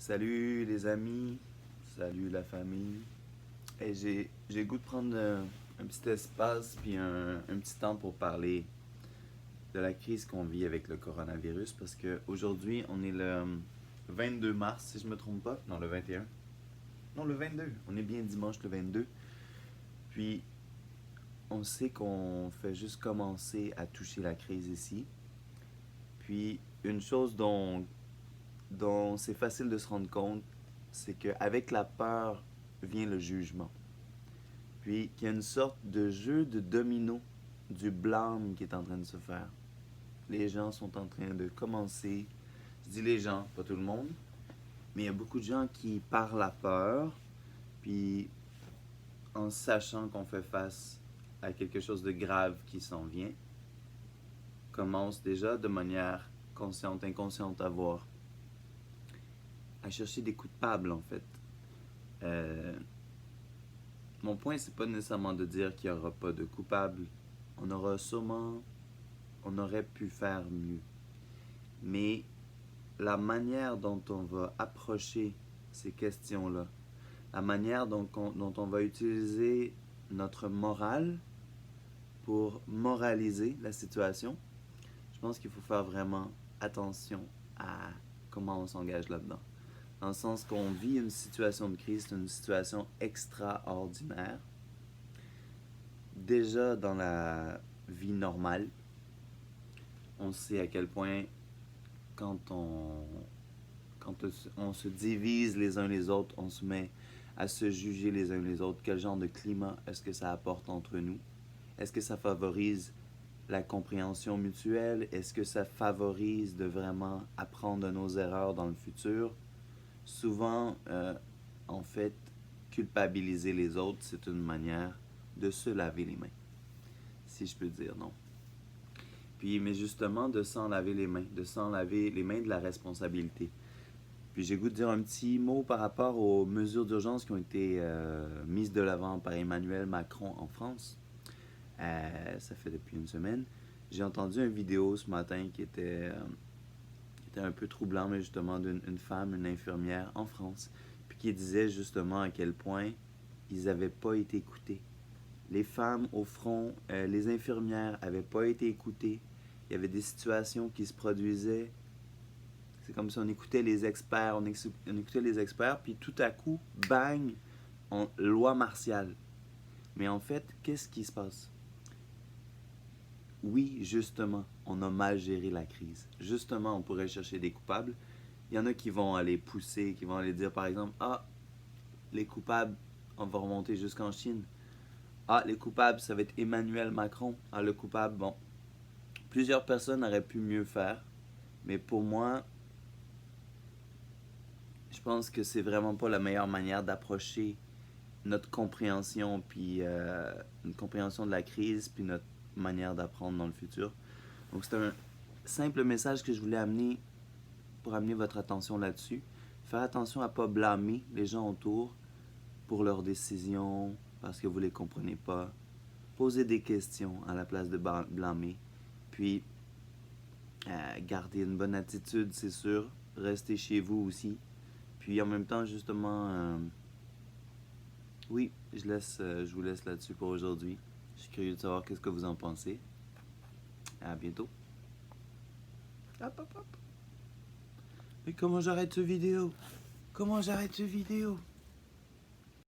Salut les amis, salut la famille. Et j'ai le goût de prendre un petit espace puis un petit temps pour parler de la crise qu'on vit avec le coronavirus parce que aujourd'hui on est le 22 mars si je me trompe pas. Non, le 21. Non, le 22. On est bien dimanche le 22. Puis on sait qu'on fait juste commencer à toucher la crise ici. Puis une chose dont c'est facile de se rendre compte, c'est qu'avec la peur vient le jugement. Puis qu'il y a une sorte de jeu de domino du blâme qui est en train de se faire. Les gens sont en train de commencer, je dis les gens, pas tout le monde, mais il y a beaucoup de gens qui, par la peur, puis en sachant qu'on fait face à quelque chose de grave qui s'en vient, commencent déjà de manière consciente, inconsciente à chercher des coupables en fait. Euh, Mon point, c'est pas nécessairement de dire qu'il n'y aura pas de coupable. On aurait pu faire mieux. Mais la manière dont on va approcher ces questions-là, la manière dont on va utiliser notre morale pour moraliser la situation, je pense qu'il faut faire vraiment attention à comment on s'engage là-dedans. Dans le sens qu'on vit une situation de crise, c'est une situation extraordinaire. Déjà dans la vie normale, on sait à quel point quand on, quand on se divise les uns les autres, on se met à se juger les uns les autres. Quel genre de climat est-ce que ça apporte entre nous? Est-ce que ça favorise la compréhension mutuelle? Est-ce que ça favorise de vraiment apprendre de nos erreurs dans le futur? Souvent, en fait, culpabiliser les autres, c'est une manière de se laver les mains, si je peux dire non. Puis, mais justement, de s'en laver les mains, de s'en laver les mains de la responsabilité. Puis j'ai goût de dire un petit mot par rapport aux mesures d'urgence qui ont été mises de l'avant par Emmanuel Macron en France. Ça fait depuis une semaine. J'ai entendu une vidéo ce matin qui était un peu troublant, mais justement d'une femme, une infirmière en France, puis qui disait justement à quel point ils n'avaient pas été écoutés. Les femmes au front, les infirmières n'avaient pas été écoutées. Il y avait des situations qui se produisaient. C'est comme si on écoutait les experts, on écoutait les experts, puis tout à coup, bang, loi martiale. Mais en fait, qu'est-ce qui se passe? Oui, justement, on a mal géré la crise. Justement, on pourrait chercher des coupables. Il y en a qui vont aller pousser, qui vont aller dire par exemple, ah, les coupables, on va remonter jusqu'en Chine. Ah, les coupables, ça va être Emmanuel Macron. Ah, le coupable, bon. Plusieurs personnes auraient pu mieux faire, mais pour moi, je pense que c'est vraiment pas la meilleure manière d'approcher notre compréhension, puis une compréhension de la crise, puis notre manière d'apprendre dans le futur. Donc c'est un simple message que je voulais amener pour amener votre attention là-dessus. Faire attention à ne pas blâmer les gens autour pour leurs décisions parce que vous ne les comprenez pas. Poser des questions à la place de blâmer. Puis, garder une bonne attitude, c'est sûr. Restez chez vous aussi. Puis en même temps, justement, oui, je vous laisse là-dessus pour aujourd'hui. Je suis curieux de savoir qu'est-ce que vous en pensez. À bientôt. Hop, hop, hop. Mais comment j'arrête ce vidéo? Comment j'arrête ce vidéo?